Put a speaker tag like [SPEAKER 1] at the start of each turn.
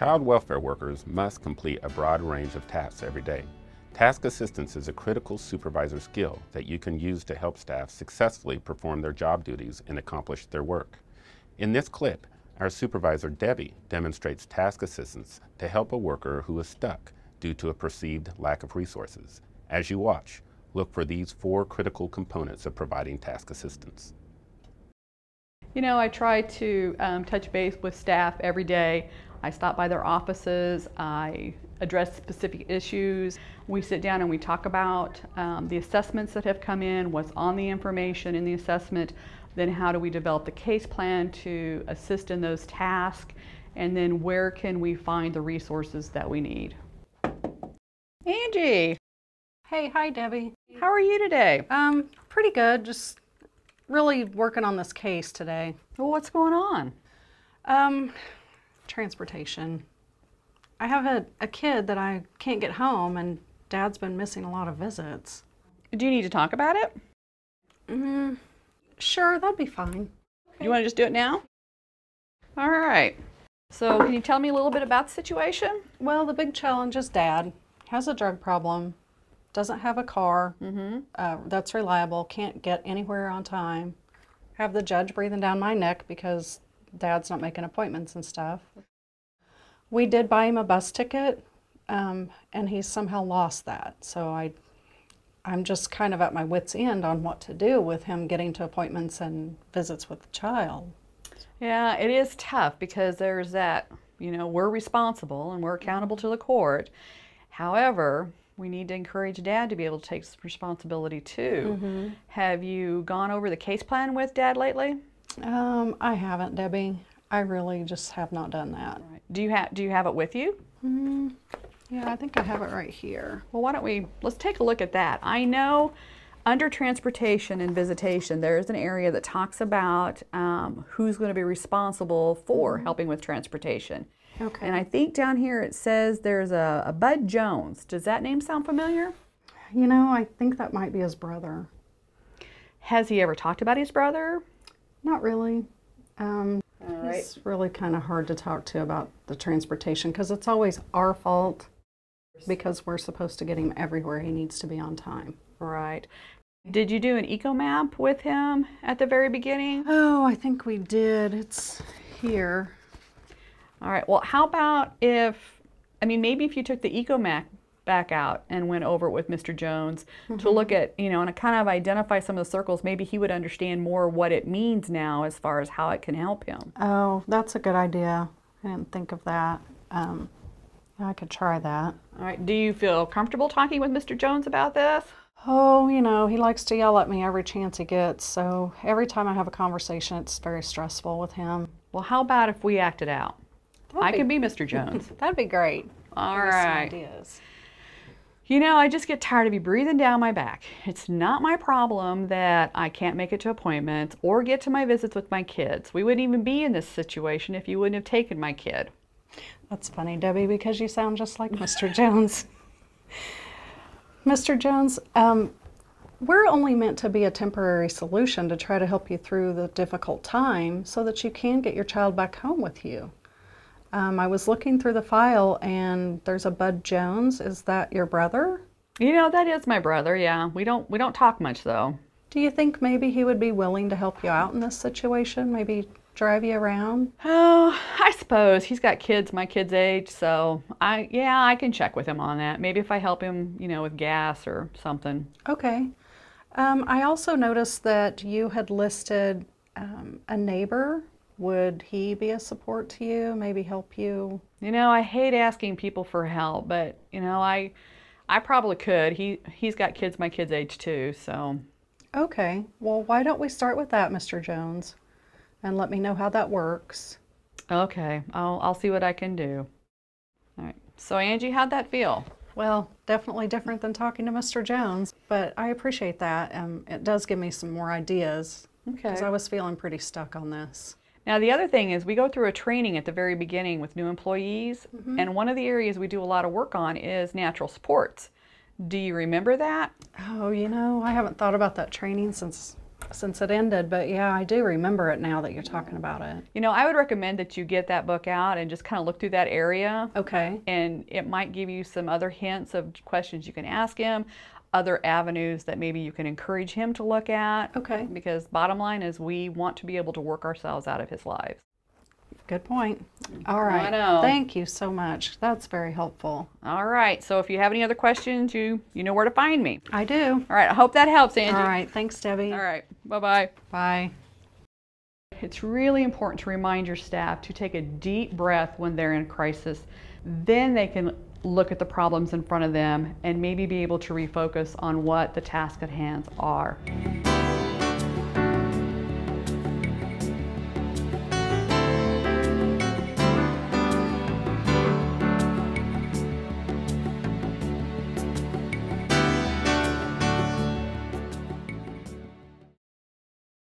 [SPEAKER 1] Child welfare workers must complete a broad range of tasks every day. Task assistance is a critical supervisor skill that you can use to help staff successfully perform their job duties and accomplish their work. In this clip, our supervisor Debbie demonstrates task assistance to help a worker who is stuck due to a perceived lack of resources. As you watch, look for these 4 critical components of providing task assistance.
[SPEAKER 2] You know, I try to touch base with staff every day. I stop by their offices, I address specific issues. We sit down and we talk about the assessments that have come in, what's on the information in the assessment, then how do we develop the case plan to assist in those tasks, and then where can we find the resources that we need. Angie!
[SPEAKER 3] Hey, hi Debbie.
[SPEAKER 2] How are you today?
[SPEAKER 3] Pretty good, just really working on this case today.
[SPEAKER 2] Well, what's going on?
[SPEAKER 3] Transportation. I have a kid that I can't get home, and Dad's been missing a lot of visits.
[SPEAKER 2] Do you need to talk about it?
[SPEAKER 3] Sure, that'd be fine.
[SPEAKER 2] You want to just do it now? All right. So can you tell me a little bit about the situation?
[SPEAKER 3] Well, the big challenge is Dad has a drug problem, doesn't have a car that's reliable, can't get anywhere on time, have the judge breathing down my neck because Dad's not making appointments and stuff. We did buy him a bus ticket, and he's somehow lost that. So I'm just kind of at my wit's end on what to do with him getting to appointments and visits with the child.
[SPEAKER 2] Yeah, it is tough because there's that, you know, we're responsible and we're accountable to the court. However, we need to encourage Dad to be able to take some responsibility too. Have you gone over the case plan with Dad lately?
[SPEAKER 3] I haven't, Debbie. I really just have not done that.
[SPEAKER 2] Right. Do you have it with you?
[SPEAKER 3] Yeah, I think I have it right here.
[SPEAKER 2] Well, why don't let's take a look at that. I know under transportation and visitation, there is an area that talks about who's going to be responsible for helping with transportation.
[SPEAKER 3] Okay.
[SPEAKER 2] And I think down here it says there's a Bud Jones. Does that name sound familiar?
[SPEAKER 3] You know, I think that might be his brother.
[SPEAKER 2] Has he ever talked about his brother?
[SPEAKER 3] Not really.
[SPEAKER 2] Right.
[SPEAKER 3] It's really kind of hard to talk to about the transportation because it's always our fault because we're supposed to get him everywhere he needs to be on time.
[SPEAKER 2] Right. Did you do an eco map with him at the very beginning?
[SPEAKER 3] Oh, I think we did. It's here.
[SPEAKER 2] All right. Well, how about maybe if you took the eco map back out and went over it with Mr. Jones to look at, you know, and kind of identify some of the circles, maybe he would understand more what it means now as far as how it can help him.
[SPEAKER 3] Oh, that's a good idea. I didn't think of that. Yeah, I could try that.
[SPEAKER 2] All right. Do you feel comfortable talking with Mr. Jones about this?
[SPEAKER 3] Oh, you know, he likes to yell at me every chance he gets, so every time I have a conversation, it's very stressful with him.
[SPEAKER 2] Well, how about if we act it out? I can be Mr. Jones.
[SPEAKER 3] That'd be great.
[SPEAKER 2] All
[SPEAKER 3] Give me some
[SPEAKER 2] right.
[SPEAKER 3] ideas.
[SPEAKER 2] You know, I just get tired of you breathing down my back. It's not my problem that I can't make it to appointments or get to my visits with my kids. We wouldn't even be in this situation if you wouldn't have taken my kid.
[SPEAKER 3] That's funny, Debbie, because you sound just like Mr. Jones. Mr. Jones, we're only meant to be a temporary solution to try to help you through the difficult time so that you can get your child back home with you. I was looking through the file and there's a Bud Jones. Is that your brother?
[SPEAKER 2] You know, that is my brother, yeah. We don't talk much though.
[SPEAKER 3] Do you think maybe he would be willing to help you out in this situation? Maybe drive you around?
[SPEAKER 2] Oh, I suppose. He's got kids my kid's age, so I can check with him on that. Maybe if I help him, you know, with gas or something.
[SPEAKER 3] Okay. I also noticed that you had listed a neighbor. Would he be a support to you, maybe help you?
[SPEAKER 2] You know, I hate asking people for help, but, you know, I probably could. He's got kids my kid's age too, so.
[SPEAKER 3] Okay, well, why don't we start with that, Mr. Jones, and let me know how that works.
[SPEAKER 2] Okay, I'll see what I can do. All right, so Angie, how'd that feel?
[SPEAKER 3] Well, definitely different than talking to Mr. Jones, but I appreciate that. It does give me some more ideas, because I was feeling pretty stuck on this.
[SPEAKER 2] Now the other thing is we go through a training at the very beginning with new employees, and one of the areas we do a lot of work on is natural supports. Do you remember that?
[SPEAKER 3] Oh, you know, I haven't thought about that training since since it ended, but yeah, I do remember it now that you're talking about it.
[SPEAKER 2] You know, I would recommend that you get that book out and just kind of look through that area.
[SPEAKER 3] Okay.
[SPEAKER 2] And it might give you some other hints of questions you can ask him, other avenues that maybe you can encourage him to look at.
[SPEAKER 3] Okay.
[SPEAKER 2] Because bottom line is we want to be able to work ourselves out of his lives.
[SPEAKER 3] Good point. All right.
[SPEAKER 2] I know.
[SPEAKER 3] Thank you so much. That's very helpful.
[SPEAKER 2] All right. So if you have any other questions, you know where to find me.
[SPEAKER 3] I do.
[SPEAKER 2] All right. I hope that helps, Angie.
[SPEAKER 3] All right. Thanks, Debbie.
[SPEAKER 2] All right. Bye-bye.
[SPEAKER 3] Bye.
[SPEAKER 2] It's really important to remind your staff to take a deep breath when they're in crisis. Then they can look at the problems in front of them and maybe be able to refocus on what the task at hand are.